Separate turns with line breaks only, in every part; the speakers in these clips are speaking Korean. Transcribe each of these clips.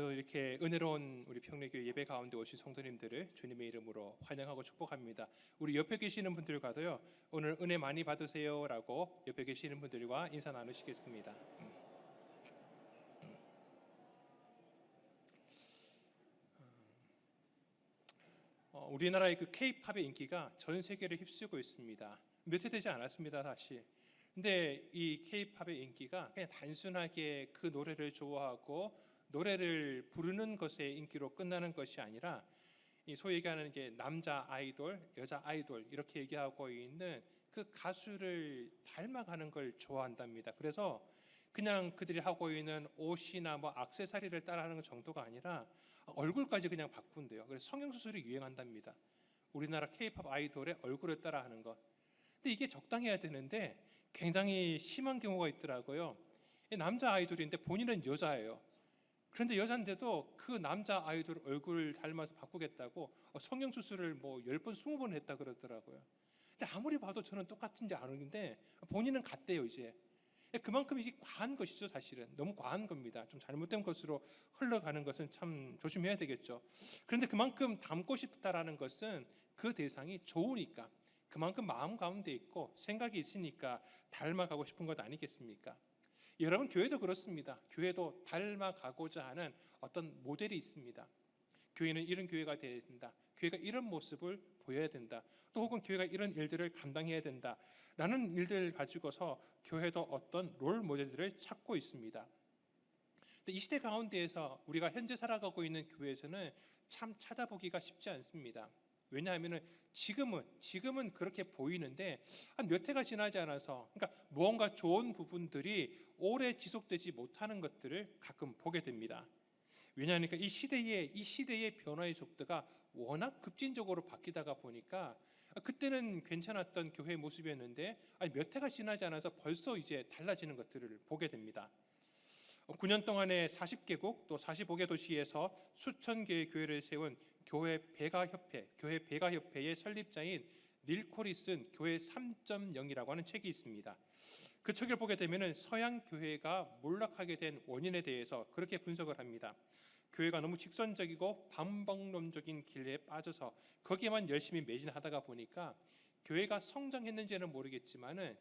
오늘 이렇게 은혜로운 우리 평내교회 예배 가운데 오신 성도님들을 주님의 이름으로 환영하고 축복합니다. 우리 옆에 계시는 분들과도요, 오늘 은혜 많이 받으세요라고 옆에 계시는 분들과 인사 나누시겠습니다. 우리나라의 그 K-팝의 인기가 전 세계를 휩쓰고 있습니다. 몇 해 되지 않았습니다, 사실. 근데 이 K-팝의 인기가 그냥 단순하게 그 노래를 좋아하고 노래를 부르는 것의 인기로 끝나는 것이 아니라 이 소위 얘기하는 이제 남자 아이돌, 여자 아이돌 이렇게 얘기하고 있는 그 가수를 닮아가는 걸 좋아한답니다. 그래서 그냥 그들이 하고 있는 옷이나 뭐 액세서리를 따라하는 정도가 아니라 얼굴까지 그냥 바꾼대요. 그래서 성형수술이 유행한답니다. 우리나라 K-팝 아이돌의 얼굴을 따라하는 것. 근데 이게 적당해야 되는데 굉장히 심한 경우가 있더라고요. 남자 아이돌인데 본인은 여자예요. 그런데 여잔데도 그 남자 아이돌 얼굴 닮아서 바꾸겠다고 성형수술을 뭐 10번, 20번 했다 그러더라고요. 근데 아무리 봐도 저는 똑같은지 아는데 본인은 같대요, 이제. 그만큼 이게 과한 것이죠, 사실은. 너무 과한 겁니다. 좀 잘못된 것으로 흘러가는 것은 참 조심해야 되겠죠. 그런데 그만큼 닮고 싶다라는 것은 그 대상이 좋으니까, 그만큼 마음 가운데 있고 생각이 있으니까 닮아가고 싶은 것 아니겠습니까? 여러분, 교회도 그렇습니다. 교회도 닮아가고자 하는 어떤 모델이 있습니다. 교회는 이런 교회가 되어야 된다. 교회가 이런 모습을 보여야 된다. 또 혹은 교회가 이런 일들을 감당해야 된다라는 일들을 가지고서 교회도 어떤 롤 모델들을 찾고 있습니다. 근데 이 시대 가운데에서 우리가 현재 살아가고 있는 교회에서는 참 찾아보기가 쉽지 않습니다. 왜냐하면 지금은 그렇게 보이는데 한 몇 해가 지나지 않아서, 그러니까 무언가 좋은 부분들이 오래 지속되지 못하는 것들을 가끔 보게 됩니다. 왜냐하니까 이 시대의 변화의 속도가 워낙 급진적으로 바뀌다가 보니까 그때는 괜찮았던 교회의 모습이었는데 몇 해가 지나지 않아서 벌써 이제 달라지는 것들을 보게 됩니다. 9년 동안에 40개국 또 45개 도시에서 수천 개의 교회를 세운 교회 배가협회의 설립자인 닐 콜이 쓴 교회 3.0이라고 하는 책이 있습니다. 그 책을 보게 되면 서양 교회가 몰락하게 된 원인에 대해서 그렇게 분석을 합니다. 교회가 너무 직선적이고 반복론적인 길에 빠져서 거기에만 열심히 매진하다가 보니까 교회가 성장했는지는 모르겠지만은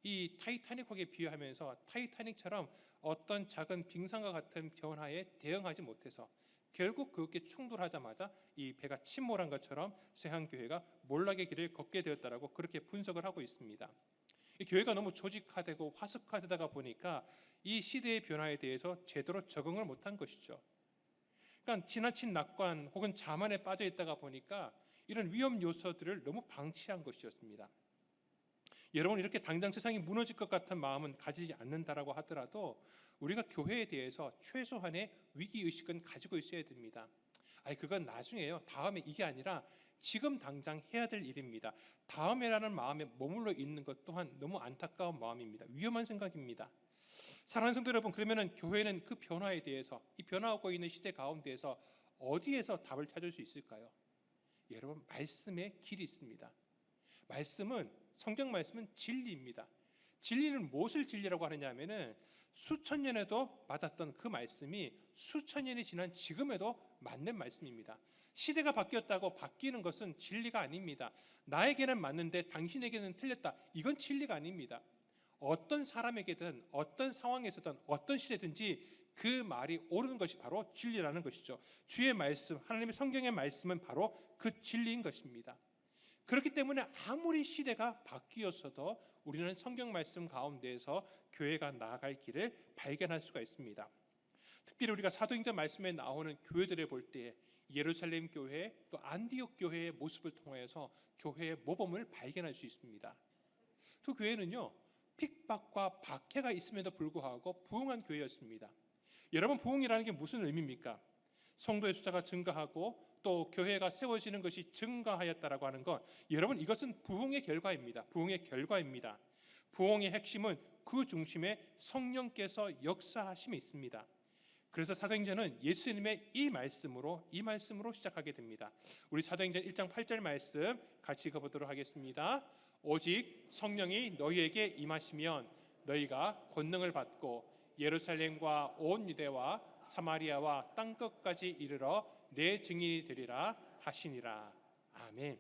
이 타이타닉호에 비유하면서 타이타닉처럼 어떤 작은 빙산과 같은 변화에 대응하지 못해서 결국 그렇게 충돌하자마자 이 배가 침몰한 것처럼 서양교회가 몰락의 길을 걷게 되었다라고 그렇게 분석을 하고 있습니다. 이 교회가 너무 조직화되고 화석화되다가 보니까 이 시대의 변화에 대해서 제대로 적응을 못한 것이죠. 그러니까 지나친 낙관 혹은 자만에 빠져 있다가 보니까 이런 위험 요소들을 너무 방치한 것이었습니다. 여러분, 이렇게 당장 세상이 무너질 것 같은 마음은 가지지 않는다라고 하더라도 우리가 교회에 대해서 최소한의 위기의식은 가지고 있어야 됩니다. 그건 나중에요. 다음에, 이게 아니라 지금 당장 해야 될 일입니다. 다음에라는 마음에 머물러 있는 것 또한 너무 안타까운 마음입니다. 위험한 생각입니다. 사랑하는 성도 여러분, 그러면 교회는 그 변화에 대해서, 이 변화하고 있는 시대 가운데에서 어디에서 답을 찾을 수 있을까요? 여러분, 말씀의 길이 있습니다. 성경 말씀은 진리입니다. 진리는 무엇을 진리라고 하느냐 하면은 수천 년에도 받았던 그 말씀이 수천 년이 지난 지금에도 맞는 말씀입니다. 시대가 바뀌었다고 바뀌는 것은 진리가 아닙니다. 나에게는 맞는데 당신에게는 틀렸다. 이건 진리가 아닙니다. 어떤 사람에게든 어떤 상황에서든 어떤 시대든지 그 말이 옳은 것이 바로 진리라는 것이죠. 주의 말씀, 하나님의 성경의 말씀은 바로 그 진리인 것입니다. 그렇기 때문에 아무리 시대가 바뀌었어도 우리는 성경 말씀 가운데에서 교회가 나아갈 길을 발견할 수가 있습니다. 특별히 우리가 사도행전 말씀에 나오는 교회들을 볼 때 예루살렘 교회 또 안디옥 교회의 모습을 통해서 교회의 모범을 발견할 수 있습니다. 그 교회는요, 핍박과 박해가 있음에도 불구하고 부흥한 교회였습니다. 여러분, 부흥이라는 게 무슨 의미입니까? 성도의 숫자가 증가하고 또 교회가 세워지는 것이 증가하였다라고 하는 것, 여러분, 이것은 부흥의 결과입니다. 부흥의 핵심은 그 중심에 성령께서 역사하심이 있습니다. 그래서 사도행전은 예수님의 이 말씀으로 시작하게 됩니다. 우리 사도행전 1장 8절 말씀 같이 읽어보도록 하겠습니다. 오직 성령이 너희에게 임하시면 너희가 권능을 받고 예루살렘과 온 유대와 사마리아와 땅끝까지 이르러 내 증인이 되리라 하시니라. 아멘.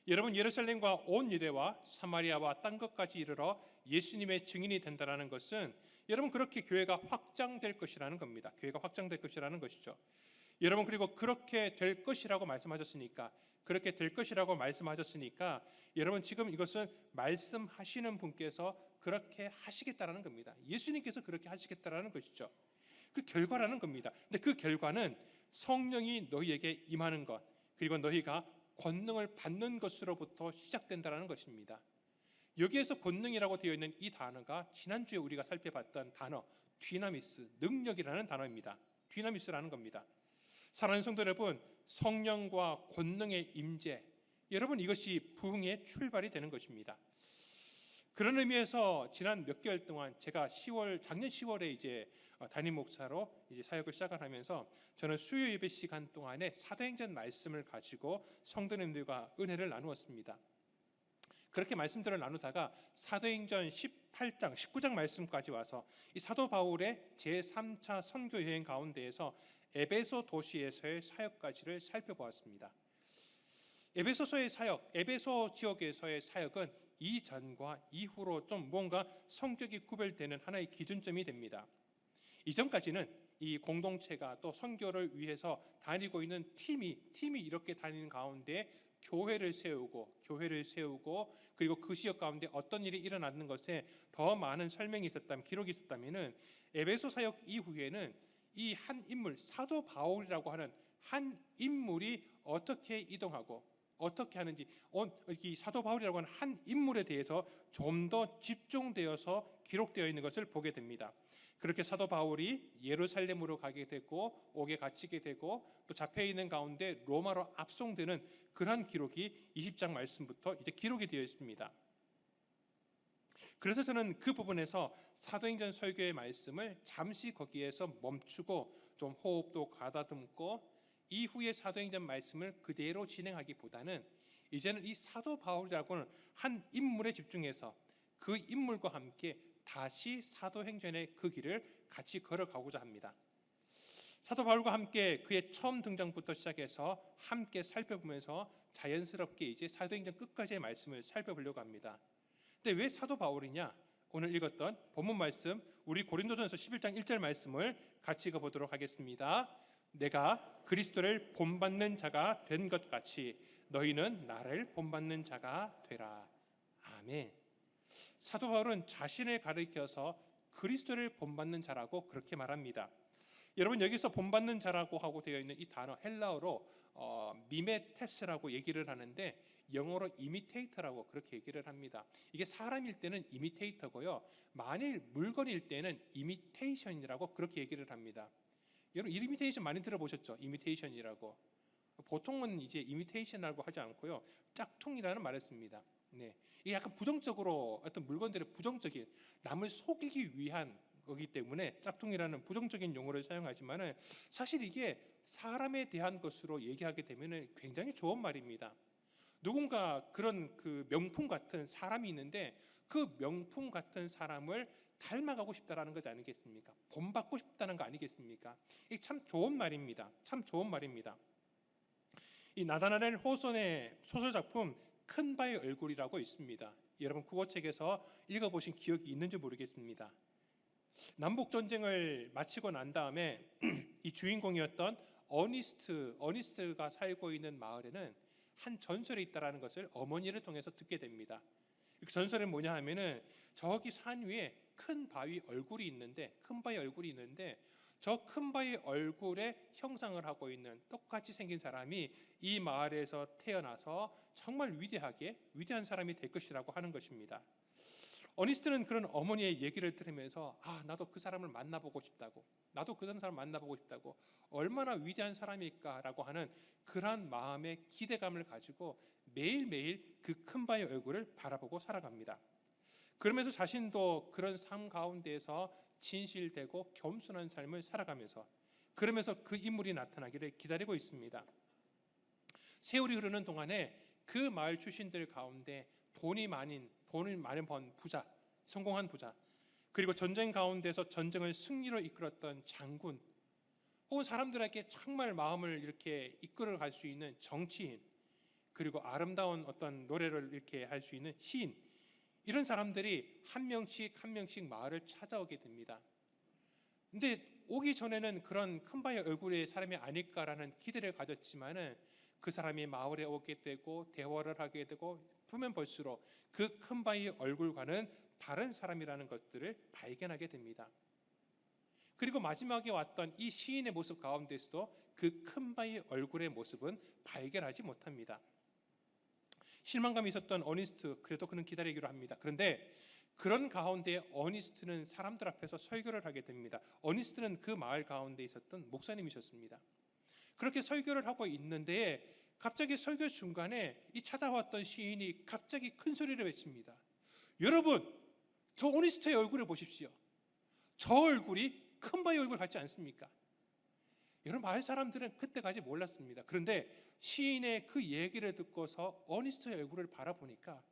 여러분, 예루살렘과 온 유대와 사마리아와 땅끝까지 이르러 예수님의 증인이 된다는 것은 여러분 그렇게 교회가 확장될 것이라는 겁니다. 교회가 확장될 것이라는 것이죠. 여러분, 그리고 그렇게 될 것이라고 말씀하셨으니까, 그렇게 될 것이라고 말씀하셨으니까 여러분 지금 이것은 말씀하시는 분께서 그렇게 하시겠다라는 겁니다. 예수님께서 그렇게 하시겠다라는 것이죠. 그 결과라는 겁니다. 근데 그 결과는 성령이 너희에게 임하는 것, 그리고 너희가 권능을 받는 것으로부터 시작된다는 것입니다. 여기에서 권능이라고 되어 있는 이 단어가 지난주에 우리가 살펴봤던 단어 디나미스, 능력이라는 단어입니다. 디나미스라는 겁니다. 사랑하는 성도 여러분, 성령과 권능의 임재, 여러분 이것이 부흥의 출발이 되는 것입니다. 그런 의미에서 지난 몇 개월 동안 제가 작년 10월에 이제 담임 목사로 이제 사역을 시작을 하면서 저는 수요 예배 시간 동안에 사도행전 말씀을 가지고 성도님들과 은혜를 나누었습니다. 그렇게 말씀들을 나누다가 사도행전 18장, 19장 말씀까지 와서 이 사도 바울의 제3차 선교 여행 가운데에서 에베소 도시에서의 사역까지를 살펴보았습니다. 에베소서의 사역, 에베소 지역에서의 사역은 이전과 이후로 좀 뭔가 성격이 구별되는 하나의 기준점이 됩니다. 이전까지는 이 공동체가 또 선교를 위해서 다니고 있는 팀이 이렇게 다니는 가운데 교회를 세우고 그리고 그 지역 가운데 어떤 일이 일어나는 것에 더 많은 설명이 있었다면, 기록이 있었다면은 에베소 사역 이후에는 이 한 인물, 사도 바울이라고 하는 한 인물이 어떻게 이동하고 어떻게 하는지, 이 사도 바울이라고 하는 한 인물에 대해서 좀 더 집중되어서 기록되어 있는 것을 보게 됩니다. 그렇게 사도 바울이 예루살렘으로 가게 되고 옥에 갇히게 되고 또 잡혀 있는 가운데 로마로 압송되는 그런 기록이 20장 말씀부터 이제 기록이 되어 있습니다. 그래서 저는 그 부분에서 사도행전 설교의 말씀을 잠시 거기에서 멈추고 좀 호흡도 가다듬고 이후에 사도행전 말씀을 그대로 진행하기보다는 이제는 이 사도 바울이라고는 한 인물에 집중해서 그 인물과 함께 다시 사도행전의 그 길을 같이 걸어가고자 합니다. 사도 바울과 함께 그의 처음 등장부터 시작해서 함께 살펴보면서 자연스럽게 이제 사도행전 끝까지의 말씀을 살펴보려고 합니다. 근데 왜 사도 바울이냐? 오늘 읽었던 본문 말씀, 우리 고린도전서 11장 1절 말씀을 같이 읽어보도록 하겠습니다. 내가 그리스도를 본받는 자가 된 것 같이 너희는 나를 본받는 자가 되라. 아멘. 사도 바울은 자신을 가리켜서 그리스도를 본받는 자라고 그렇게 말합니다. 여러분, 여기서 본받는 자라고 하고 되어 있는 이 단어 헬라어로 미메테스라고 얘기를 하는데 영어로 이미테이터라고 그렇게 얘기를 합니다. 이게 사람일 때는 이미테이터고요, 만일 물건일 때는 이미테이션이라고 그렇게 얘기를 합니다. 여러분, 이미테이션 많이 들어보셨죠? 이미테이션이라고. 보통은 이제 이미테이션이라고 하지 않고요, 짝퉁이라는 말을 씁니다. 네, 이게 약간 부정적으로 어떤 물건들의 부정적인, 남을 속이기 위한 거기 때문에 짝퉁이라는 부정적인 용어를 사용하지만은 사실 이게 사람에 대한 것으로 얘기하게 되면은 굉장히 좋은 말입니다. 누군가 그런 그 명품 같은 사람이 있는데 그 명품 같은 사람을 닮아가고 싶다라는 것 아니겠습니까? 본받고 싶다는 거 아니겠습니까? 이게 참 좋은 말입니다. 참 좋은 말입니다. 이 나다나엘 호손의 소설 작품 큰 바의 얼굴이라고 있습니다. 여러분 국어책에서 읽어보신 기억이 있는지 모르겠습니다. 남북 전쟁을 마치고 난 다음에 이 주인공이었던 어니스트가 살고 있는 마을에는 한 전설이 있다라는 것을 어머니를 통해서 듣게 됩니다. 그 전설은 뭐냐 하면은 저기 산 위에 큰 바위 얼굴이 있는데 저 큰 바위 얼굴에 형상을 하고 있는 똑같이 생긴 사람이 이 마을에서 태어나서 정말 위대한 사람이 될 것이라고 하는 것입니다. 어니스트는 그런 어머니의 얘기를 들으면서 나도 그 사람을 만나보고 싶다고, 얼마나 위대한 사람일까라고 하는 그런 마음의 기대감을 가지고 매일매일 그 큰 바의 얼굴을 바라보고 살아갑니다. 그러면서 자신도 그런 삶 가운데에서 진실되고 겸손한 삶을 살아가면서 그러면서 그 인물이 나타나기를 기다리고 있습니다. 세월이 흐르는 동안에 그 마을 출신들 가운데 돈을 많이 번 부자, 성공한 부자, 그리고 전쟁 가운데서 전쟁을 승리로 이끌었던 장군, 혹은 사람들에게 정말 마음을 이렇게 이끌어 갈 수 있는 정치인, 그리고 아름다운 어떤 노래를 이렇게 할 수 있는 시인, 이런 사람들이 한 명씩 한 명씩 마을을 찾아오게 됩니다. 근데 오기 전에는 그런 큰 바위 얼굴의 사람이 아닐까라는 기대를 가졌지만은 그 사람이 마을에 오게 되고 대화를 하게 되고 보면 볼수록 그 큰 바위 얼굴과는 다른 사람이라는 것들을 발견하게 됩니다. 그리고 마지막에 왔던 이 시인의 모습 가운데서도 그 큰 바위 얼굴의 모습은 발견하지 못합니다. 실망감이 있었던 어니스트, 그래도 그는 기다리기로 합니다. 그런데 그런 가운데 어니스트는 사람들 앞에서 설교를 하게 됩니다. 어니스트는 그 마을 가운데 있었던 목사님이셨습니다. 그렇게 설교를 하고 있는데 갑자기 설교 중간에 이 찾아왔던 시인이 갑자기 큰 소리를 외칩니다. 여러분, 저 오니스트의 얼굴을 보십시오. 저 얼굴이 큰 바위 얼굴 같지 않습니까? 여러분, 마을 사람들은 그때까지 몰랐습니다. 그런데 시인의 그 얘기를 듣고서 어니스트의 얼굴을 바라보니까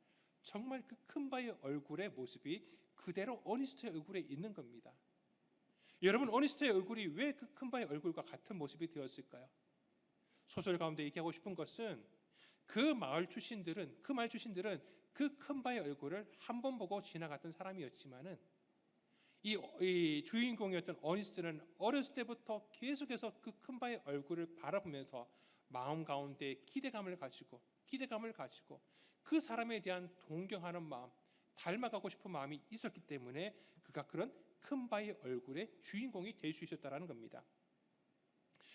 정말 그 큰 바위 얼굴의 모습이 그대로 어니스트의 얼굴에 있는 겁니다. 여러분, 어니스트의 얼굴이 왜 그 큰 바위 얼굴과 같은 모습이 되었을까요? 소설 가운데 얘기하고 싶은 것은 그 마을 출신들은 그 큰 바위 얼굴을 한 번 보고 지나갔던 사람이었지만은 이 주인공이었던 어니스트는 어렸을 때부터 계속해서 그 큰 바위 얼굴을 바라보면서 마음 가운데 기대감을 가지고 그 사람에 대한 동경하는 마음, 닮아가고 싶은 마음이 있었기 때문에 그가 그런 큰 바위 얼굴의 주인공이 될 수 있었다는 겁니다.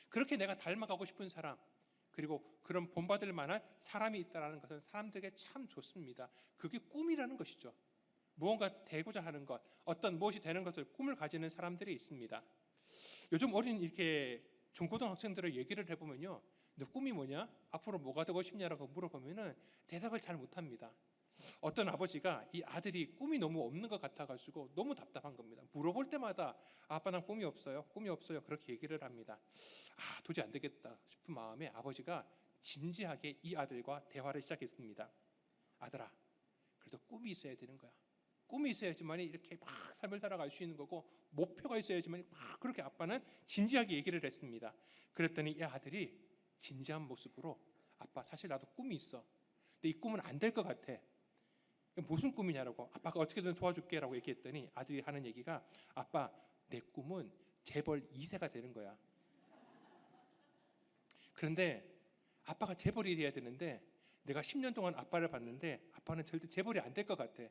그렇게 내가 닮아가고 싶은 사람, 그리고 그런 본받을 만한 사람이 있다는 것은 사람들에게 참 좋습니다. 그게 꿈이라는 것이죠. 무언가 되고자 하는 것, 어떤 무엇이 되는 것을 꿈을 가지는 사람들이 있습니다. 요즘 어린 이렇게 중고등학생들을 얘기를 해보면요, 너 꿈이 뭐냐? 앞으로 뭐가 되고 싶냐라고 물어보면은 대답을 잘 못합니다. 어떤 아버지가 이 아들이 꿈이 너무 없는 것 같아가지고 너무 답답한 겁니다. 물어볼 때마다 아빠 난 꿈이 없어요, 그렇게 얘기를 합니다. 도저히 안 되겠다 싶은 마음에 아버지가 진지하게 이 아들과 대화를 시작했습니다. 아들아, 그래도 꿈이 있어야 되는 거야. 꿈이 있어야지만 이렇게 막 삶을 살아갈 수 있는 거고, 목표가 있어야지만 막, 그렇게 아빠는 진지하게 얘기를 했습니다. 그랬더니 이 아들이 진지한 모습으로, 아빠 사실 나도 꿈이 있어. 근데 이 꿈은 안 될 것 같아. 무슨 꿈이냐라고, 아빠가 어떻게든 도와줄게라고 얘기했더니 아들이 하는 얘기가, 아빠 내 꿈은 재벌 2세가 되는 거야. 그런데 아빠가 재벌이 돼야 되는데 내가 10년 동안 아빠를 봤는데 아빠는 절대 재벌이 안 될 것 같아.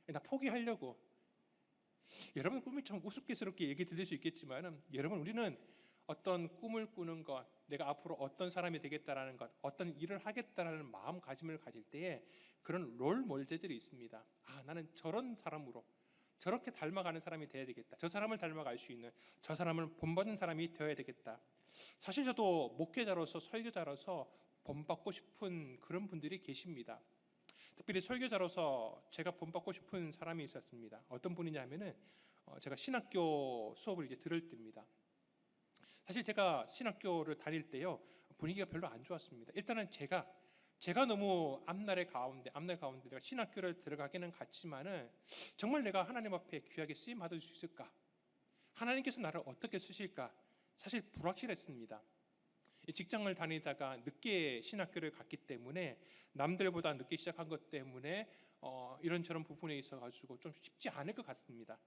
나 포기하려고. 여러분, 꿈이 참 우스꽝스럽게 얘기 들릴 수 있겠지만, 여러분, 우리는 어떤 꿈을 꾸는 것, 내가 앞으로 어떤 사람이 되겠다라는 것, 어떤 일을 하겠다라는 마음가짐을 가질 때에 그런 롤 모델들이 있습니다. 나는 저런 사람으로, 저렇게 닮아가는 사람이 되어야 되겠다, 저 사람을 닮아갈 수 있는, 저 사람을 본받는 사람이 되어야 되겠다. 사실 저도 목회자로서, 설교자로서 본받고 싶은 그런 분들이 계십니다. 특별히 설교자로서 제가 본받고 싶은 사람이 있었습니다. 어떤 분이냐면은 제가 신학교 수업을 이제 들을 때입니다. 사실 제가 신학교를 다닐 때요, 분위기가 별로 안 좋았습니다. 일단은 제가 너무 앞날 가운데 내가 신학교를 들어가기는 갔지만은 정말 내가 하나님 앞에 귀하게 쓰임 받을 수 있을까? 하나님께서 나를 어떻게 쓰실까? 사실 불확실했습니다. 직장을 다니다가 늦게 신학교를 갔기 때문에, 남들보다 늦게 시작한 것 때문에 이런저런 부분에 있어가지고 좀 쉽지 않을 것 같습니다.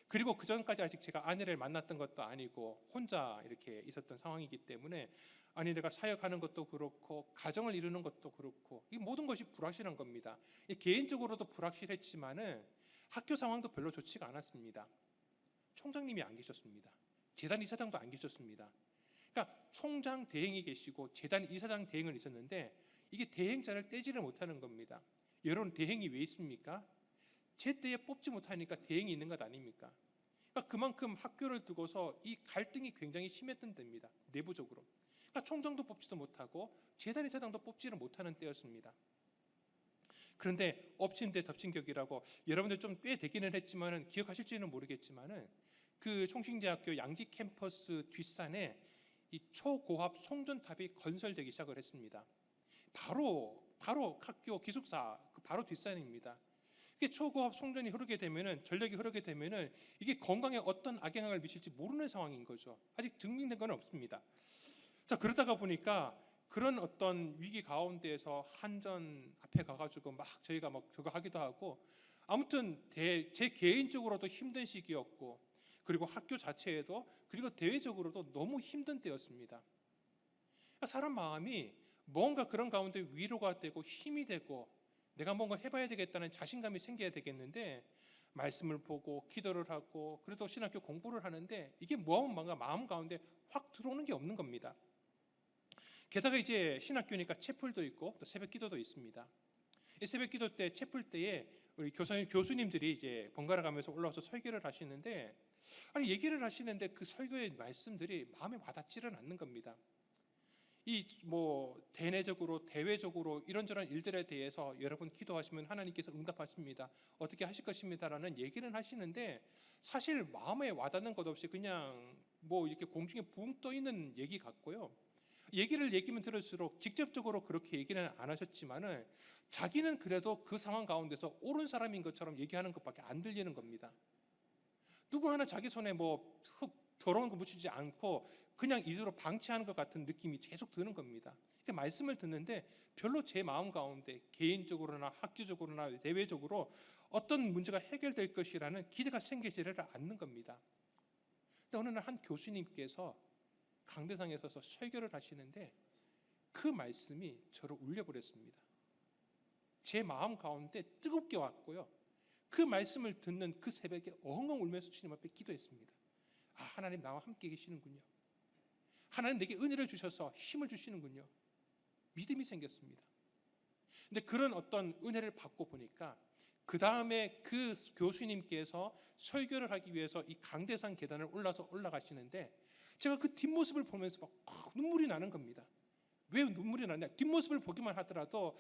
그리고 그 전까지 아직 제가 아내를 만났던 것도 아니고 혼자 이렇게 있었던 상황이기 때문에, 내가 사역하는 것도 그렇고 가정을 이루는 것도 그렇고 이 모든 것이 불확실한 겁니다. 개인적으로도 불확실했지만은 학교 상황도 별로 좋지가 않았습니다. 총장님이 안 계셨습니다. 재단 이사장도 안 계셨습니다. 그러니까 총장 대행이 계시고 재단 이사장 대행은 있었는데 이게 대행자를 떼지를 못하는 겁니다. 여러분, 대행이 왜 있습니까? 제 때에 뽑지 못하니까 대행이 있는 것 아닙니까? 그러니까 그만큼 학교를 두고서 이 갈등이 굉장히 심했던 때입니다. 내부적으로. 그러니까 총장도 뽑지도 못하고 재단 이사장도 뽑지를 못하는 때였습니다. 그런데 엎친 데 덮친 격이라고, 여러분들 좀 꽤 되기는 했지만은 기억하실지는 모르겠지만은 그 총신대학교 양지 캠퍼스 뒷산에 이 초고압 송전탑이 건설되기 시작을 했습니다. 바로 학교 기숙사 바로 뒷산입니다. 이게 초고압 송전이 흐르게 되면은, 전력이 흐르게 되면은 이게 건강에 어떤 악영향을 미칠지 모르는 상황인 거죠. 아직 증명된 건 없습니다. 자, 그러다가 보니까 그런 어떤 위기 가운데에서 한전 앞에 가가지고 막 저희가 막 저거 하기도 하고, 아무튼 제 개인적으로도 힘든 시기였고, 그리고 학교 자체에도, 그리고 대외적으로도 너무 힘든 때였습니다. 사람 마음이 뭔가 그런 가운데 위로가 되고 힘이 되고 내가 뭔가 해봐야 되겠다는 자신감이 생겨야 되겠는데, 말씀을 보고 기도를 하고 그래도 신학교 공부를 하는데 이게 뭔가 마음 가운데 확 들어오는 게 없는 겁니다. 게다가 이제 신학교니까 채플도 있고 또 새벽 기도도 있습니다. 이 새벽 기도 때, 채플 때에 우리 교수님들이 이제 번갈아 가면서 올라와서 설교를 하시는데, 아니 얘기를 하시는데 그 설교의 말씀들이 마음에 와닿지는 않는 겁니다. 이 뭐 대내적으로 대외적으로 이런저런 일들에 대해서 여러분 기도하시면 하나님께서 응답하십니다, 어떻게 하실 것입니다라는 얘기는 하시는데, 사실 마음에 와닿는 것 없이 그냥 뭐 이렇게 공중에 붕 떠 있는 얘기 같고요. 얘기면 들을수록 직접적으로 그렇게 얘기는 안 하셨지만은 자기는 그래도 그 상황 가운데서 옳은 사람인 것처럼 얘기하는 것밖에 안 들리는 겁니다. 누구 하나 자기 손에 뭐 더러운 거 묻히지 않고 그냥 이대로 방치하는 것 같은 느낌이 계속 드는 겁니다. 말씀을 듣는데 별로 제 마음 가운데 개인적으로나 학교적으로나 대외적으로 어떤 문제가 해결될 것이라는 기대가 생기지를 않는 겁니다. 근데 어느 날 한 교수님께서 강대상에 서서 설교를 하시는데 그 말씀이 저를 울려버렸습니다. 제 마음 가운데 뜨겁게 왔고요. 그 말씀을 듣는 그 새벽에 엉엉 울면서 주님 앞에 기도했습니다. 아, 하나님 나와 함께 계시는군요. 하나님 내게 은혜를 주셔서 힘을 주시는군요. 믿음이 생겼습니다. 근데 그런 어떤 은혜를 받고 보니까 그 다음에 그 교수님께서 설교를 하기 위해서 이 강대상 계단을 올라가시는데, 제가 그 뒷모습을 보면서 막 눈물이 나는 겁니다. 왜 눈물이 나냐? 뒷모습을 보기만 하더라도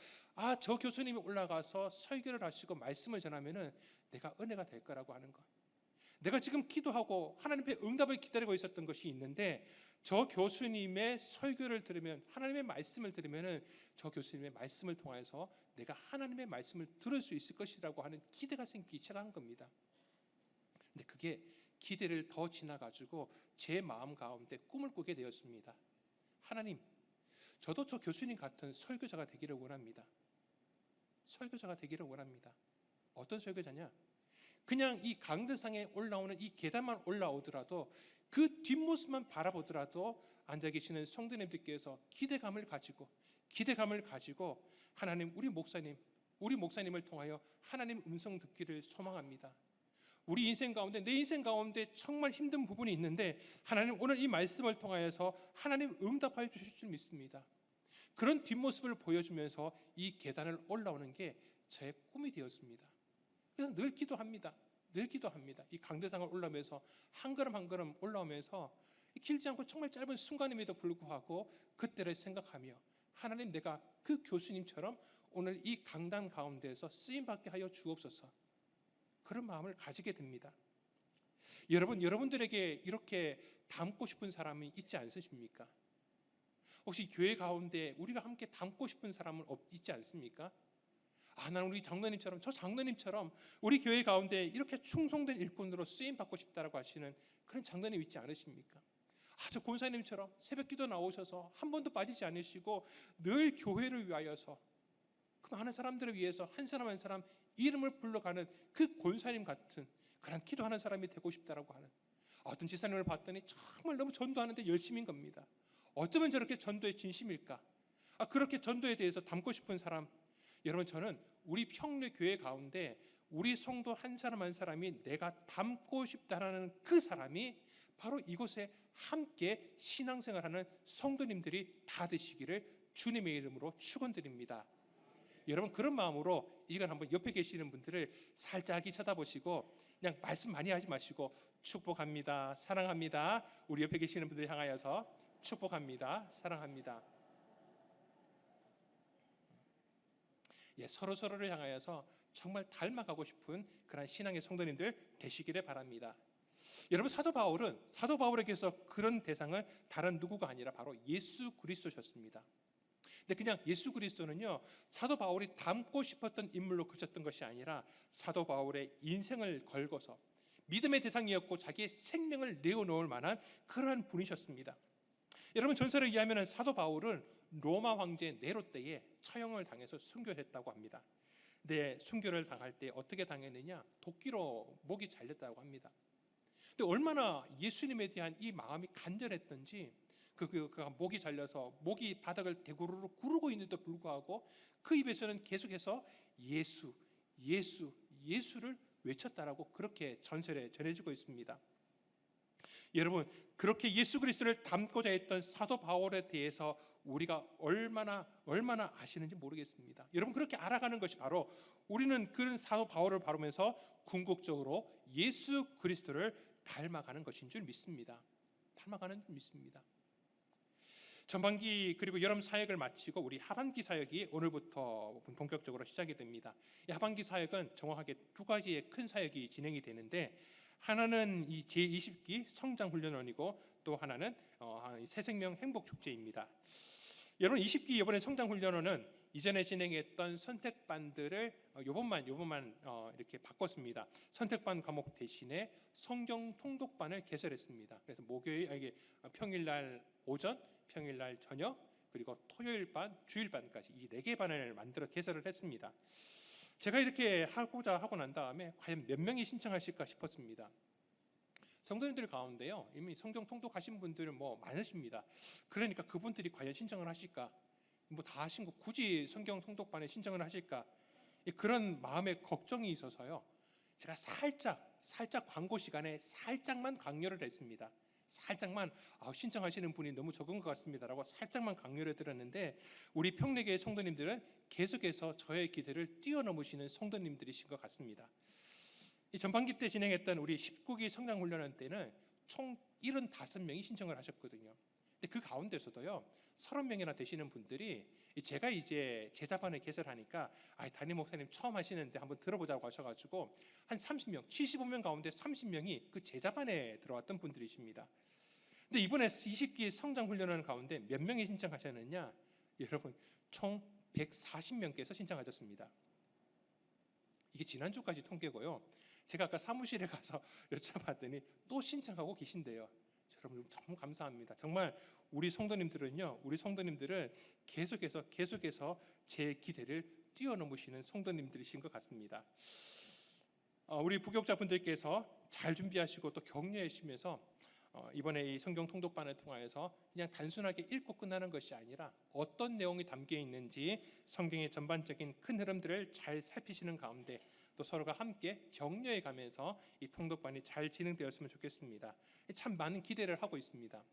저 교수님이 올라가서 설교를 하시고 말씀을 전하면은 내가 은혜가 될 거라고 하는 것. 내가 지금 기도하고 하나님의 응답을 기다리고 있었던 것이 있는데, 저 교수님의 설교를 들으면, 하나님의 말씀을 들으면은 저 교수님의 말씀을 통해서 내가 하나님의 말씀을 들을 수 있을 것이라고 하는 기대가 생기기 시작한 겁니다. 근데 그게 기대를 더 지나가지고 제 마음 가운데 꿈을 꾸게 되었습니다. 하나님, 저도 저 교수님 같은 설교자가 되기를 원합니다. 설교자가 되기를 원합니다. 어떤 설교자냐? 그냥 이 강대상에 올라오는 이 계단만 올라오더라도 그 뒷모습만 바라보더라도 앉아 계시는 성도님들께서 기대감을 가지고 하나님, 우리 목사님을 통하여 하나님 음성 듣기를 소망합니다. 우리 인생 가운데, 내 인생 가운데 정말 힘든 부분이 있는데 하나님 오늘 이 말씀을 통하여서 하나님 응답하여 주실 줄 믿습니다. 그런 뒷모습을 보여주면서 이 계단을 올라오는 게 저의 꿈이 되었습니다. 그래서 늘 기도합니다. 이 강대상을 올라오면서 한 걸음 한 걸음 올라오면서 길지 않고 정말 짧은 순간임에도 불구하고 그때를 생각하며, 하나님, 내가 그 교수님처럼 오늘 이 강단 가운데에서 쓰임받게 하여 주옵소서, 그런 마음을 가지게 됩니다. 여러분들에게 이렇게 닮고 싶은 사람이 있지 않으십니까? 혹시 교회 가운데 우리가 함께 닮고 싶은 사람은 있지 않습니까? 나는 우리 장로님처럼, 저 장로님처럼 우리 교회 가운데 이렇게 충성된 일꾼으로 쓰임받고 싶다라고 하시는 그런 장로님 있지 않으십니까? 저 권사님처럼 새벽 기도 나오셔서 한 번도 빠지지 않으시고 늘 교회를 위하여서, 그 많은 사람들을 위해서 한 사람 한 사람 이름을 불러가는 그 권사님 같은 그런 기도하는 사람이 되고 싶다라고 하는, 어떤 지사님을 봤더니 정말 너무 전도하는데 열심인 겁니다. 어쩌면 저렇게 전도에 진심일까? 그렇게 전도에 대해서 닮고 싶은 사람, 여러분, 저는 우리 평내 교회 가운데 우리 성도 한 사람 한 사람이 내가 닮고 싶다라는 그 사람이 바로 이곳에 함께 신앙생활하는 성도님들이 다 되시기를 주님의 이름으로 축원드립니다. 여러분, 그런 마음으로 이건 한번 옆에 계시는 분들을 살짝 쳐다보시고 그냥 말씀 많이 하지 마시고 축복합니다, 사랑합니다, 우리 옆에 계시는 분들 향하여서 축복합니다, 사랑합니다. 서로를 향하여서 정말 닮아가고 싶은 그런 신앙의 성도님들 되시기를 바랍니다. 여러분, 사도 바울에게서 그런 대상은 다른 누구가 아니라 바로 예수 그리스도셨습니다. 근데 그냥 예수 그리스도는요, 사도 바울이 닮고 싶었던 인물로 그쳤던 것이 아니라 사도 바울의 인생을 걸고서 믿음의 대상이었고 자기의 생명을 내어놓을 만한 그러한 분이셨습니다. 여러분, 전설에 의하면 사도 바울은 로마 황제 네로 때에 처형을 당해서 순교를 했다고 합니다. 근데 순교를 당할 때 어떻게 당했느냐? 도끼로 목이 잘렸다고 합니다. 근데 얼마나 예수님에 대한 이 마음이 간절했던지 그가 목이 잘려서 목이 바닥을 대구르르 구르고 있는데도 불구하고 그 입에서는 계속해서 예수, 예수, 예수를 외쳤다라고 그렇게 전설에 전해지고 있습니다. 여러분, 그렇게 예수 그리스도를 닮고자 했던 사도 바울에 대해서 우리가 얼마나 아시는지 모르겠습니다. 여러분, 그렇게 알아가는 것이 바로 우리는 그런 사도 바울을 바르면서 궁극적으로 예수 그리스도를 닮아가는 것인 줄 믿습니다. 닮아가는 줄 믿습니다. 전반기 그리고 여름 사역을 마치고 우리 하반기 사역이 오늘부터 본격적으로 시작이 됩니다. 이 하반기 사역은 정확하게 두 가지의 큰 사역이 진행이 되는데, 하나는 이 제20기 성장훈련원이고 또 하나는 새생명 행복축제입니다. 여러분, 20기 이번에 성장훈련원은 이전에 진행했던 선택반들을 요번만 이렇게 바꿨습니다. 선택반 과목 대신에 성경 통독반을 개설했습니다. 그래서 평일날 오전, 평일날 저녁, 그리고 토요일반, 주일반까지 이 4개 반을 만들어 개설을 했습니다. 제가 이렇게 하고 난 다음에 과연 몇 명이 신청하실까 싶었습니다. 성도님들 가운데요, 이미 성경 통독하신 분들은 많으십니다. 그러니까 그분들이 과연 신청을 하실까? 다 하신 거 굳이 성경 통독반에 신청을 하실까? 그런 마음의 걱정이 있어서요, 제가 살짝 광고 시간에 살짝만 강요를 했습니다. 살짝만 신청하시는 분이 너무 적은 것 같습니다라고 살짝만 강요를 드렸는데, 우리 평내교회 성도님들은 계속해서 저의 기대를 뛰어넘으시는 성도님들이신 것 같습니다. 이 전반기 때 진행했던 우리 19기 성장훈련원 때는 총 75명이 신청을 하셨거든요. 근데 그 가운데서도요, 30명이나 되시는 분들이 제가 이제 제자반을 개설하니까 담임 목사님 처음 하시는데 한번 들어보자고 하셔가지고 한 30명, 75명 가운데 30명이 그 제자반에 들어왔던 분들이십니다. 근데 이번에 20기 성장훈련원 가운데 몇 명이 신청하셨느냐? 여러분, 총 140명께서 신청하셨습니다. 이게 지난주까지 통계고요. 제가 아까 사무실에 가서 여쭤봤더니 또 신청하고 계신데요. 여러분, 너무 감사합니다. 정말 우리 성도님들은 계속해서 제 기대를 뛰어넘으시는 성도님들이신 것 같습니다. 우리 부교육자분들께서 잘 준비하시고 또 격려해 주시면서 이번에 이 성경 통독반을 통하여서 그냥 단순하게 읽고 끝나는 것이 아니라 어떤 내용이 담겨 있는지 성경의 전반적인 큰 흐름들을 잘 살피시는 가운데 또 서로가 함께 격려해 가면서 이 통독반이 잘 진행되었으면 좋겠습니다. 참 많은 기대를 하고 있습니다.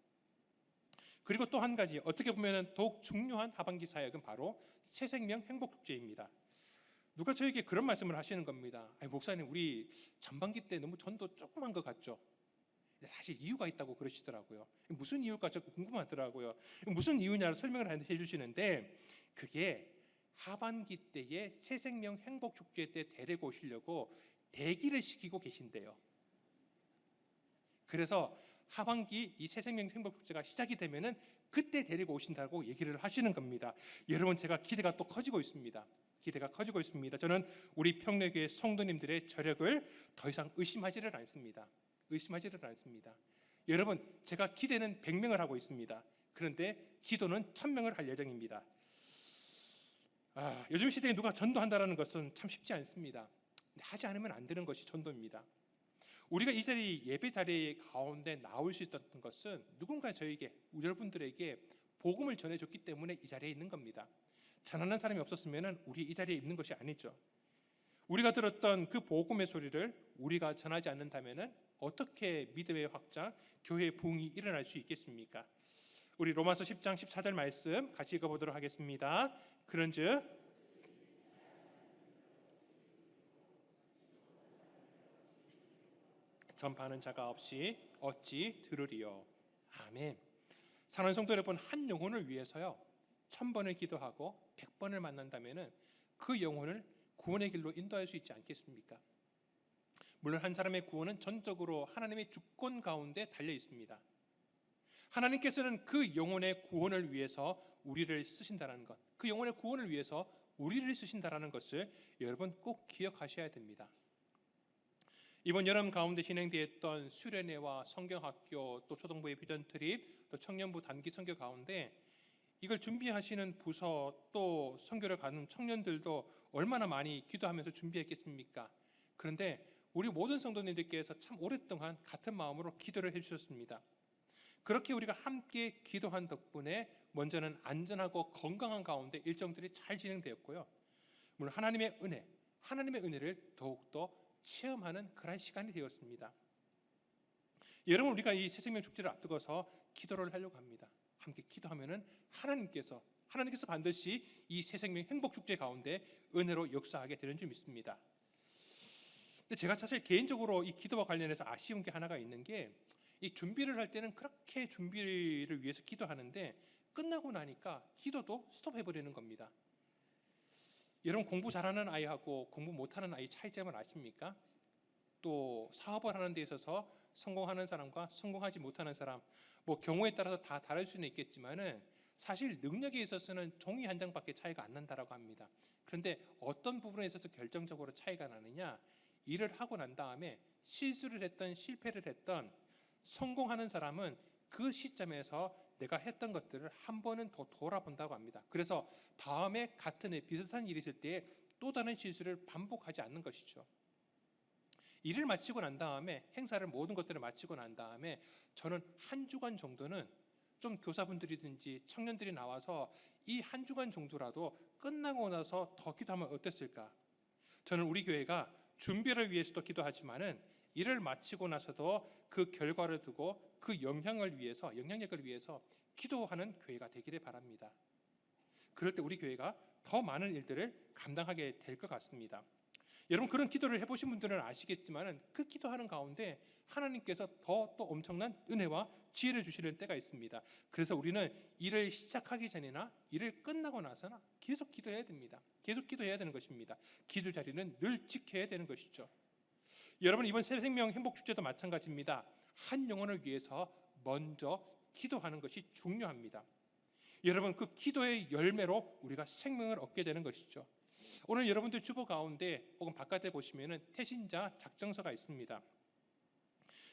그리고 또 한 가지, 어떻게 보면 더욱 중요한 하반기 사역은 바로 새생명 행복축제입니다. 누가 저에게 그런 말씀을 하시는 겁니다. 목사님, 우리 전반기 때 너무 전도 조그만 것 같죠? 사실 이유가 있다고 그러시더라고요. 무슨 이유일까 궁금하더라고요. 무슨 이유냐를 설명을 해주시는데, 그게 하반기 때의 새생명 행복축제 때 데리고 오시려고 대기를 시키고 계신데요. 그래서 하반기 이 새생명 행복축제가 시작이 되면은 그때 데리고 오신다고 얘기를 하시는 겁니다. 여러분, 제가 기대가 또 커지고 있습니다. 저는 우리 평내교회 성도님들의 저력을 더 이상 의심하지를 않습니다. 여러분, 제가 기대는 100명을 하고 있습니다. 그런데 기도는 1000명을 할 예정입니다. 요즘 시대에 누가 전도한다는 것은 참 쉽지 않습니다. 하지 않으면 안 되는 것이 전도입니다. 우리가 이 자리 예배 자리 가운데 나올 수 있었던 것은 누군가 저에게, 여러분들에게 복음을 전해줬기 때문에 이 자리에 있는 겁니다. 전하는 사람이 없었으면 우리 이 자리에 있는 것이 아니죠. 우리가 들었던 그 복음의 소리를 우리가 전하지 않는다면 어떻게 믿음의 확장, 교회의 부흥이 일어날 수 있겠습니까? 우리 로마서 10장 14절 말씀 같이 읽어보도록 하겠습니다. 그런즉 전파하는 자가 없이 어찌 들으리요. 아멘. 사랑하는 성도 여러분, 한 영혼을 위해서요 1000번을 기도하고 100번을 만난다면 그 영혼을 구원의 길로 인도할 수 있지 않겠습니까? 물론 한 사람의 구원은 전적으로 하나님의 주권 가운데 달려 있습니다. 하나님께서는 그 영혼의 구원을 위해서 우리를 쓰신다는 것, 그 영혼의 구원을 위해서 우리를 쓰신다는 것을 여러분 꼭 기억하셔야 됩니다. 이번 여름 가운데 진행되었던 수련회와 성경학교, 또 초등부의 비전 트립, 또 청년부 단기 선교 가운데 이걸 준비하시는 부서 또 선교를 가는 청년들도 얼마나 많이 기도하면서 준비했겠습니까? 그런데 우리 모든 성도님들께서 참 오랫동안 같은 마음으로 기도를 해주셨습니다. 그렇게 우리가 함께 기도한 덕분에 먼저는 안전하고 건강한 가운데 일정들이 잘 진행되었고요. 물론 하나님의 은혜를 더욱더 체험하는 그런 시간이 되었습니다. 여러분, 우리가 이 새생명 축제를 앞두고서 기도를 하려고 합니다. 함께 기도하면은 하나님께서 반드시 이 새생명 행복 축제 가운데 은혜로 역사하게 되는 줄 믿습니다. 근데 제가 사실 개인적으로 이 기도와 관련해서 아쉬운 게 하나가 있는 게, 이 준비를 할 때는 그렇게 준비를 위해서 기도하는데 끝나고 나니까 기도도 스톱해버리는 겁니다. 여러분, 공부 잘하는 아이하고 공부 못하는 아이 차이점을 아십니까? 또 사업을 하는 데 있어서 성공하는 사람과 성공하지 못하는 사람, 뭐 경우에 따라서 다 다를 수는 있겠지만은 사실 능력에 있어서는 종이 한 장밖에 차이가 안 난다라고 합니다. 그런데 어떤 부분에 있어서 결정적으로 차이가 나느냐? 일을 하고 난 다음에 실수를 했던 실패를 했던 성공하는 사람은 그 시점에서 내가 했던 것들을 한 번은 더 돌아본다고 합니다. 그래서 다음에 같은 비슷한 일이 있을 때 또 다른 실수를 반복하지 않는 것이죠. 일을 마치고 난 다음에, 행사를 모든 것들을 마치고 난 다음에 저는 한 주간 정도는 좀 교사분들이든지 청년들이 나와서 이 한 주간 정도라도 끝나고 나서 더 기도하면 어땠을까? 저는 우리 교회가 준비를 위해서도 기도하지만은 일을 마치고 나서도 그 결과를 두고 그 영향력을 위해서 기도하는 교회가 되기를 바랍니다. 그럴 때 우리 교회가 더 많은 일들을 감당하게 될 것 같습니다. 여러분, 그런 기도를 해보신 분들은 아시겠지만 그 기도하는 가운데 하나님께서 더 또 엄청난 은혜와 지혜를 주시는 때가 있습니다. 그래서 우리는 일을 시작하기 전이나 일을 끝나고 나서나 계속 기도해야 됩니다. 계속 기도해야 되는 것입니다. 기도 자리는 늘 지켜야 되는 것이죠. 여러분, 이번 새생명 행복축제도 마찬가지입니다. 한 영혼을 위해서 먼저 기도하는 것이 중요합니다. 여러분, 그 기도의 열매로 우리가 생명을 얻게 되는 것이죠. 오늘 여러분들 주보 가운데 혹은 바깥에 보시면은 태신자 작정서가 있습니다.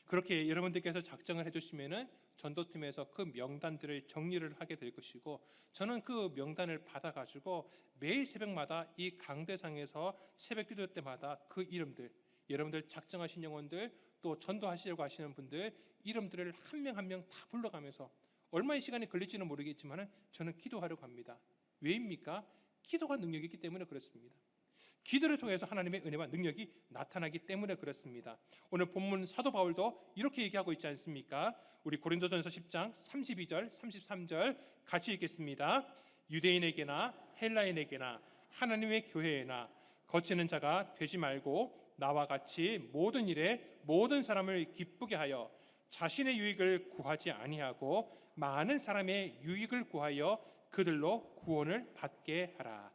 그렇게 여러분들께서 작정을 해주시면은 전도팀에서 그 명단들을 정리를 하게 될 것이고, 저는 그 명단을 받아가지고 매일 새벽마다 이 강대상에서 새벽 기도 때마다 그 이름들, 여러분들 작정하신 영혼들, 또 전도하시려고 하시는 분들 이름들을 한 명 한 명 다 불러가면서 얼마의 시간이 걸릴지는 모르겠지만 저는 기도하려고 합니다. 왜입니까? 기도가 능력이 있기 때문에 그렇습니다. 기도를 통해서 하나님의 은혜와 능력이 나타나기 때문에 그렇습니다. 오늘 본문 사도 바울도 이렇게 얘기하고 있지 않습니까? 우리 고린도전서 10장 32절 33절 같이 읽겠습니다. 유대인에게나 헬라인에게나 하나님의 교회에나 거치는 자가 되지 말고 나와 같이 모든 일에 모든 사람을 기쁘게 하여 자신의 유익을 구하지 아니하고 많은 사람의 유익을 구하여 그들로 구원을 받게 하라.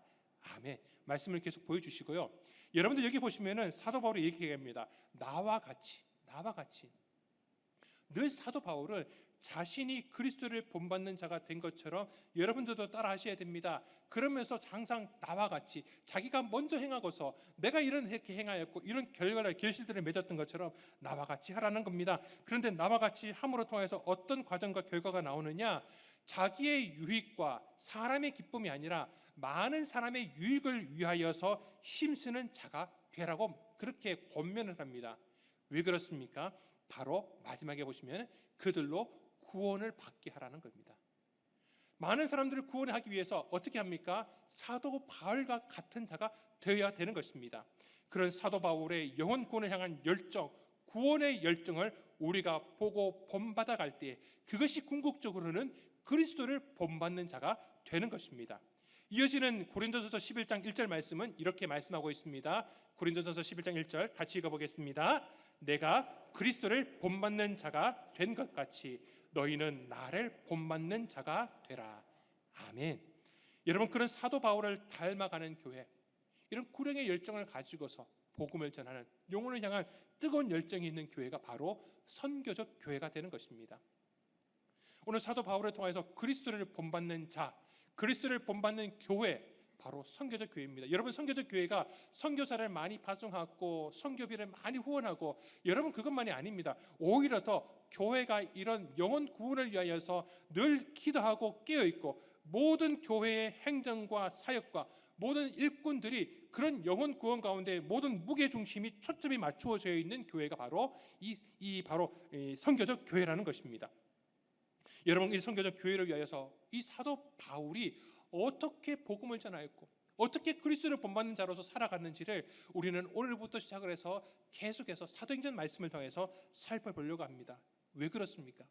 아멘. 말씀을 계속 보여주시고요. 여러분들 여기 보시면은 사도 바울이 얘기합니다. 나와 같이. 늘 사도 바울은 자신이 그리스도를 본받는 자가 된 것처럼 여러분들도 따라 하셔야 됩니다. 그러면서 항상 나와 같이 자기가 먼저 행하고서 내가 이렇게 행하였고 이런 결실들을 맺었던 것처럼 나와 같이 하라는 겁니다. 그런데 나와 같이 함으로 통해서 어떤 과정과 결과가 나오느냐? 자기의 유익과 사람의 기쁨이 아니라 많은 사람의 유익을 위하여서 힘쓰는 자가 되라고 그렇게 권면을 합니다. 왜 그렇습니까? 바로 마지막에 보시면 그들로 구원을 받게 하라는 겁니다. 많은 사람들을 구원하기 위해서 어떻게 합니까? 사도 바울과 같은 자가 되어야 되는 것입니다. 그런 사도 바울의 영혼 구원을 향한 열정, 구원의 열정을 우리가 보고 본받아 갈 때 그것이 궁극적으로는 그리스도를 본받는 자가 되는 것입니다. 이어지는 고린도전서 11장 1절 말씀은 이렇게 말씀하고 있습니다. 고린도전서 11장 1절 같이 읽어보겠습니다. 내가 그리스도를 본받는 자가 된 것 같이 너희는 나를 본받는 자가 되라. 아멘. 여러분, 그런 사도 바울을 닮아가는 교회, 이런 구령의 열정을 가지고서 복음을 전하는 영혼을 향한 뜨거운 열정이 있는 교회가 바로 선교적 교회가 되는 것입니다. 오늘 사도 바울을 통해서 그리스도를 본받는 자, 그리스도를 본받는 교회, 바로 선교적 교회입니다. 여러분, 선교적 교회가 선교사를 많이 파송하고 선교비를 많이 후원하고, 여러분 그것만이 아닙니다. 오히려 더 교회가 이런 영혼 구원을 위하여서 늘 기도하고 깨어있고, 모든 교회의 행정과 사역과 모든 일꾼들이 그런 영혼 구원 가운데 모든 무게중심이 초점이 맞추어져 있는 교회가 바로 바로 선교적 교회라는 것입니다. 여러분, 이 선교적 교회를 위하여서 이 사도 바울이 어떻게 복음을 전하였고 어떻게 그리스도를 본받는 자로서 살아갔는지를 우리는 오늘부터 시작을 해서 계속해서 사도행전 말씀을 통해서 살펴보려고 합니다. 왜 그렇습니까?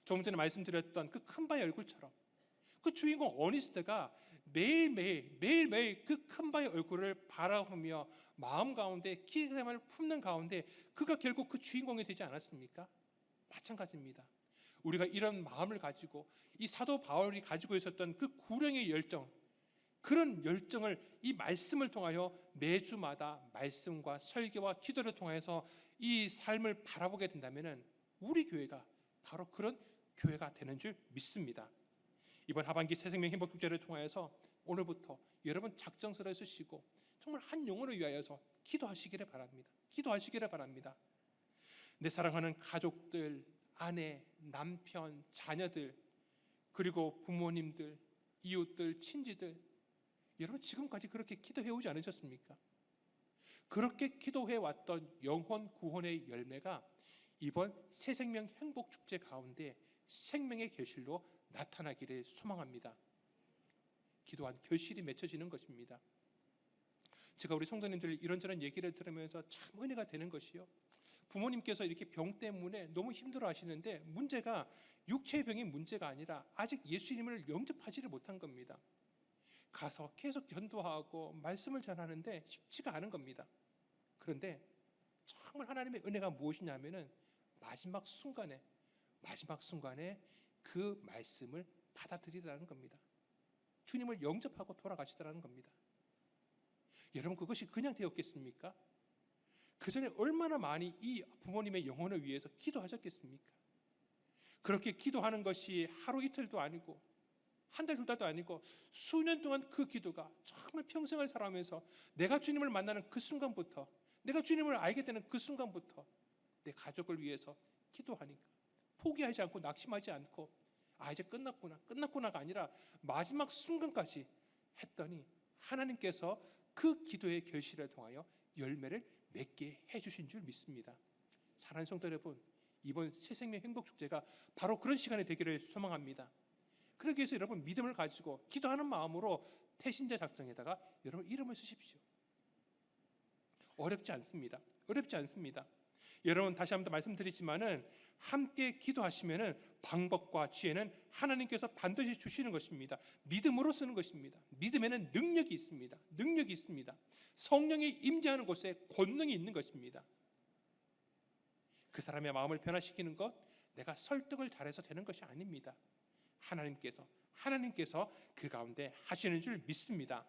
조금 전에 말씀드렸던 그 큰 바의 얼굴처럼 그 주인공 어니스트가 매일매일 그 큰 바의 얼굴을 바라보며 마음 가운데 기대감을 품는 가운데 그가 결국 그 주인공이 되지 않았습니까? 마찬가지입니다. 우리가 이런 마음을 가지고 이 사도 바울이 가지고 있었던 그 구령의 열정, 그런 열정을 이 말씀을 통하여 매주마다 말씀과 설교와 기도를 통해서 이 삶을 바라보게 된다면 우리 교회가 바로 그런 교회가 되는 줄 믿습니다. 이번 하반기 새생명 행복축제를 통해서 오늘부터 여러분 작정서를 쓰시고 정말 한 영혼을 위하여서 기도하시기를 바랍니다. 기도하시기를 바랍니다. 내 사랑하는 가족들, 아내, 남편, 자녀들, 그리고 부모님들, 이웃들, 친지들, 여러분 지금까지 그렇게 기도해 오지 않으셨습니까? 그렇게 기도해 왔던 영혼 구원의 열매가 이번 새생명 행복축제 가운데 생명의 결실로 나타나기를 소망합니다. 기도한 결실이 맺혀지는 것입니다. 제가 우리 성도님들 이런저런 얘기를 들으면서 참 은혜가 되는 것이요, 부모님께서 이렇게 병 때문에 너무 힘들어 하시는데 문제가 육체의 병이 문제가 아니라 아직 예수님을 영접하지를 못한 겁니다. 가서 계속 전도하고 말씀을 전하는데 쉽지가 않은 겁니다. 그런데 정말 하나님의 은혜가 무엇이냐면은 마지막 순간에 그 말씀을 받아들이라는 겁니다. 주님을 영접하고 돌아가시더라는 겁니다. 여러분, 그것이 그냥 되었겠습니까? 그 전에 얼마나 많이 이 부모님의 영혼을 위해서 기도하셨겠습니까? 그렇게 기도하는 것이 하루 이틀도 아니고 한 달, 두 달도 아니고 수년 동안 그 기도가 정말 평생을 살아가면서 내가 주님을 만나는 그 순간부터, 내가 주님을 알게 되는 그 순간부터 내 가족을 위해서 기도하니까 포기하지 않고 낙심하지 않고 이제 끝났구나가 아니라 마지막 순간까지 했더니 하나님께서 그 기도의 결실을 통하여 열매를 맺게 해주신 줄 믿습니다. 사랑하는 성도 여러분, 이번 새생명 행복축제가 바로 그런 시간이 되기를 소망합니다. 그러기 위해서 여러분 믿음을 가지고 기도하는 마음으로 태신자 작정에다가 여러분 이름을 쓰십시오. 어렵지 않습니다. 여러분, 다시 한번 말씀드리지만은 함께 기도하시면은 방법과 지혜는 하나님께서 반드시 주시는 것입니다. 믿음으로 쓰는 것입니다. 믿음에는 능력이 있습니다. 성령이 임재하는 곳에 권능이 있는 것입니다. 그 사람의 마음을 변화시키는 것, 내가 설득을 잘해서 되는 것이 아닙니다. 하나님께서 그 가운데 하시는 줄 믿습니다.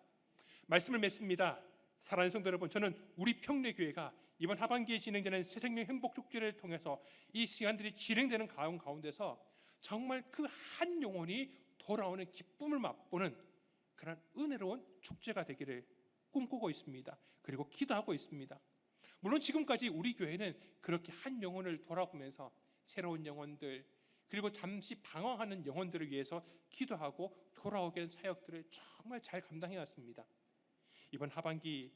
말씀을 맺습니다. 사랑하는 성도 여러분, 저는 우리 평내교회가 이번 하반기에 진행되는 새생명 행복축제를 통해서 이 시간들이 진행되는 가운데서 정말 그 한 영혼이 돌아오는 기쁨을 맛보는 그런 은혜로운 축제가 되기를 꿈꾸고 있습니다. 그리고 기도하고 있습니다. 물론 지금까지 우리 교회는 그렇게 한 영혼을 돌아보면서 새로운 영혼들, 그리고 잠시 방황하는 영혼들을 위해서 기도하고 돌아오게 된 사역들을 정말 잘 감당해 왔습니다. 이번 하반기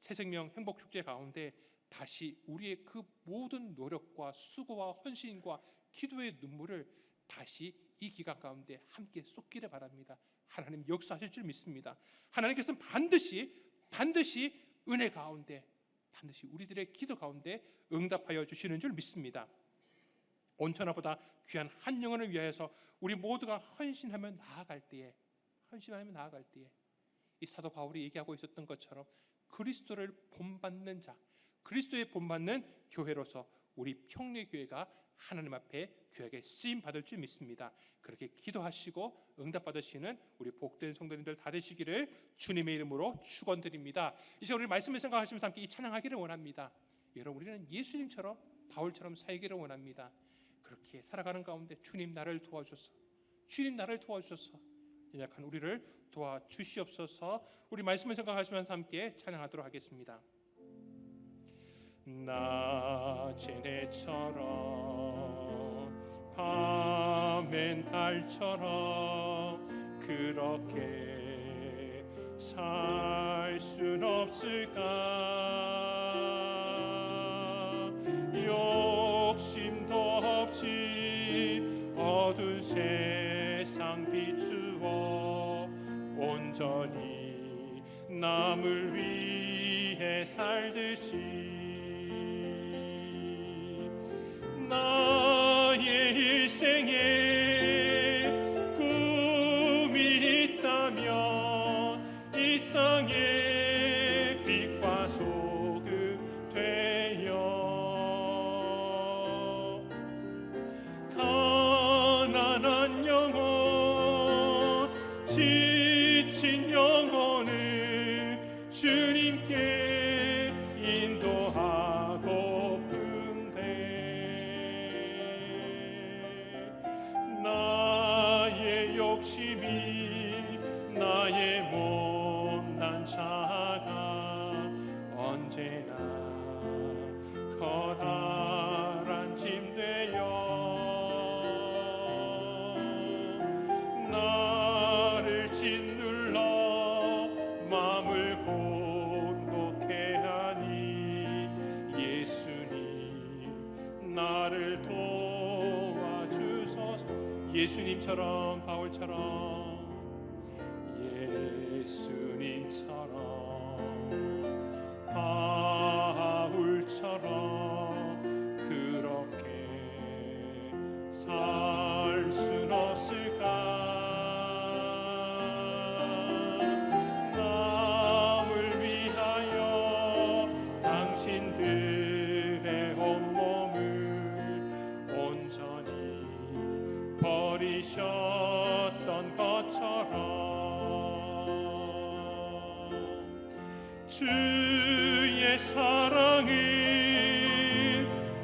새생명 행복축제 가운데 다시 우리의 그 모든 노력과 수고와 헌신과 기도의 눈물을 다시 이 기간 가운데 함께 쏟기를 바랍니다. 하나님 역사하실 줄 믿습니다. 하나님께서는 반드시 은혜 가운데, 반드시 우리들의 기도 가운데 응답하여 주시는 줄 믿습니다. 온천하보다 귀한 한 영혼을 위하여서 우리 모두가 헌신하며 나아갈 때에 이 사도 바울이 얘기하고 있었던 것처럼 그리스도를 본받는 자, 그리스도의 본받는 교회로서 우리 평내교회가 하나님 앞에 귀하게 쓰임 받을 줄 믿습니다. 그렇게 기도하시고 응답받으시는 우리 복된 성도님들 다 되시기를 주님의 이름으로 축원드립니다. 이제 우리 말씀을 생각하시면서 함께 이 찬양하기를 원합니다. 여러분, 우리는 예수님처럼 바울처럼 살기를 원합니다. 그렇게 살아가는 가운데 주님 나를 도와주셔서, 주님 나를 도와주셔서 연약한 우리를 도와주시옵소서. 우리 말씀을 생각하시면서 함께 찬양하도록 하겠습니다. 낮에처럼 밤엔 달처럼 그렇게 살 순 없을까? 욕심도 없이 어두운 세상 비추어 온전히 남을 위해 살듯이 나의 일생에 꿈이 있다면 이 땅에 빛과 소금 되어 가난한 영혼 지친 영혼을 주님께 인도하고픈데 나의 욕심이 나의 못난 자가 언제나 커다란 짐 되어 나를 짓눌러 마음을 곤곡해 하니 예수님 나를 도와주소서. 예수님처럼 바울처럼 예수님처럼 바울처럼 그렇게 살 순 없을까? 남을 위하여 당신들의 온몸을 온전히 버리셨던 것처럼 주의 사랑은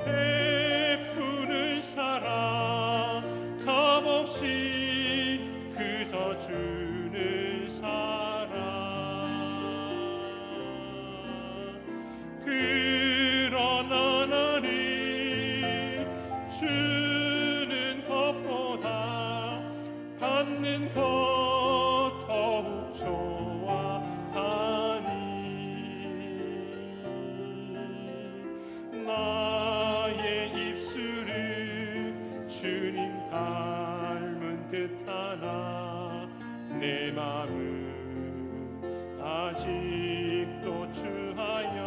베푸는 사랑 값없이 그저 주는 사랑 그러나 나는 주는 것보다 받는 것 더욱 좋아하니 나의 입술은 주님 닮은 듯하나 내 마음은 아직도 주하여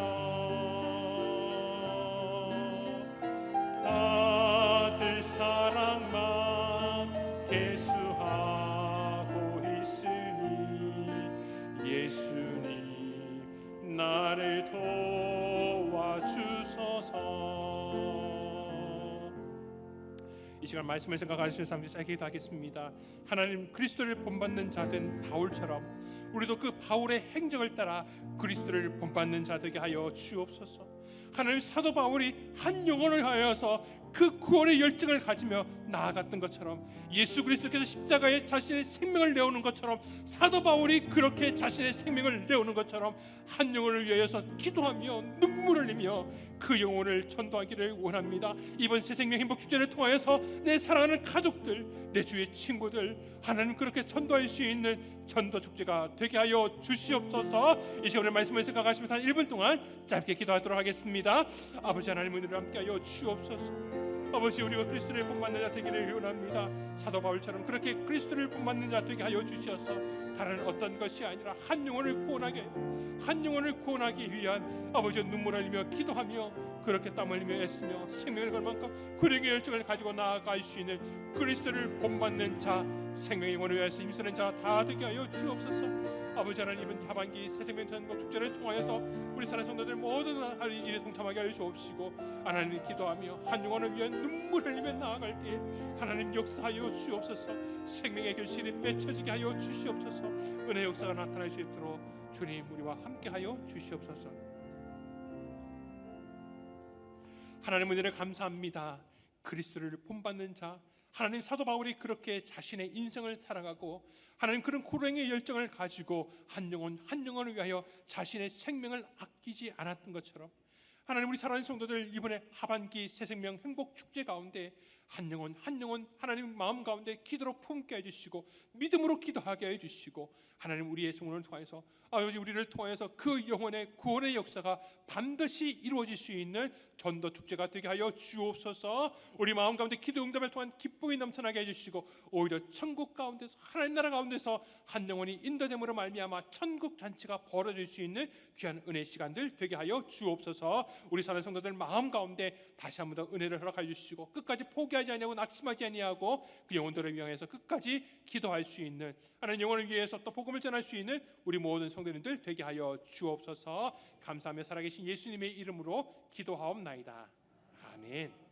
받을 사랑만 계수하고 있으니 예수님 나를 도와주소서. 이 시간 말씀을 생각하시면서 함께 짧게 기도하겠습니다. 하나님, 그리스도를 본받는 자된 바울처럼 우리도 그 바울의 행적을 따라 그리스도를 본받는 자 되게 하여 주옵소서. 하나님, 사도 바울이 한 영혼을 하여서 그 구원의 열정을 가지며 나아갔던 것처럼 예수 그리스도께서 십자가에 자신의 생명을 내오는 것처럼 사도 바울이 그렇게 자신의 생명을 내오는 것처럼 한 영혼을 위하여서 기도하며 눈물을 흘리며 그 영혼을 전도하기를 원합니다. 이번 새생명 행복축제를 통하여서 내 사랑하는 가족들, 내 주위의 친구들 하나님 그렇게 전도할 수 있는 전도축제가 되게 하여 주시옵소서. 이 시간에 말씀을 생각하시면서 한 1분 동안 짧게 기도하도록 하겠습니다. 아버지 하나님, 은혜를 함께하여 주옵소서. 아버지, 우리가 그리스도를 본받는 자 되기를 원합니다. 사도 바울처럼 그렇게 그리스도를 본받는 자 되게 하여 주셔서 다른 어떤 것이 아니라 한 영혼을 구원하기 위한 아버지 눈물을 흘리며 기도하며 그렇게 땀 흘리며 애쓰며 생명을 걸 만큼 그에게 열정을 가지고 나아갈 수 있는 그리스도를 본받는 자, 생명의 영혼을 위해서 힘쓰는 자 다 되게 하여 주옵소서. 아버지 하나님, 이번 하반기 새생명 전국 축제를 통하여서 우리 사랑하는 성도들 모든 일에 동참하게 하여 주옵시고 하나님 기도하며 한 영혼을 위한 눈물 흘리며 나아갈 때 하나님 역사하여 주옵소서. 생명의 결실이 맺혀지게 하여 주시옵소서. 은혜 역사가 나타날 수 있도록 주님 우리와 함께하여 주시옵소서. 하나님, 은혜를 감사합니다. 그리스도를 본받는 자, 하나님 사도 바울이 그렇게 자신의 인생을 살아가고 하나님 그런 고랭의 열정을 가지고 한 영혼 한 영혼을 위하여 자신의 생명을 아끼지 않았던 것처럼 하나님 우리 사랑하는 성도들 이번에 하반기 새생명 행복 축제 가운데 한 영혼 한 영혼 하나님 마음 가운데 기도로 품게 해주시고 믿음으로 기도하게 해주시고 하나님 우리의 성원을 통해서 우리를 통해서 그 영혼의 구원의 역사가 반드시 이루어질 수 있는 전도 축제가 되게 하여 주옵소서. 우리 마음 가운데 기도 응답을 통한 기쁨이 넘쳐나게 해주시고 오히려 천국 가운데서 하나님 나라 가운데서 한 영혼이 인도됨으로 말미암아 천국 잔치가 벌어질 수 있는 귀한 은혜 시간들 되게 하여 주옵소서. 우리 사는 성도들 마음 가운데 다시 한 번 더 은혜를 허락하여 주시고 끝까지 포기하지 아니하고 낙심하지 아니하고 그 영혼들을 위해서 끝까지 기도할 수 있는 하나님 영혼을 위해서 또 복음을 전할 수 있는 우리 모든 성도님들 되게 하여 주옵소서. 감사하며 살아계신 예수님의 이름으로 기도하옵나이다. 아멘.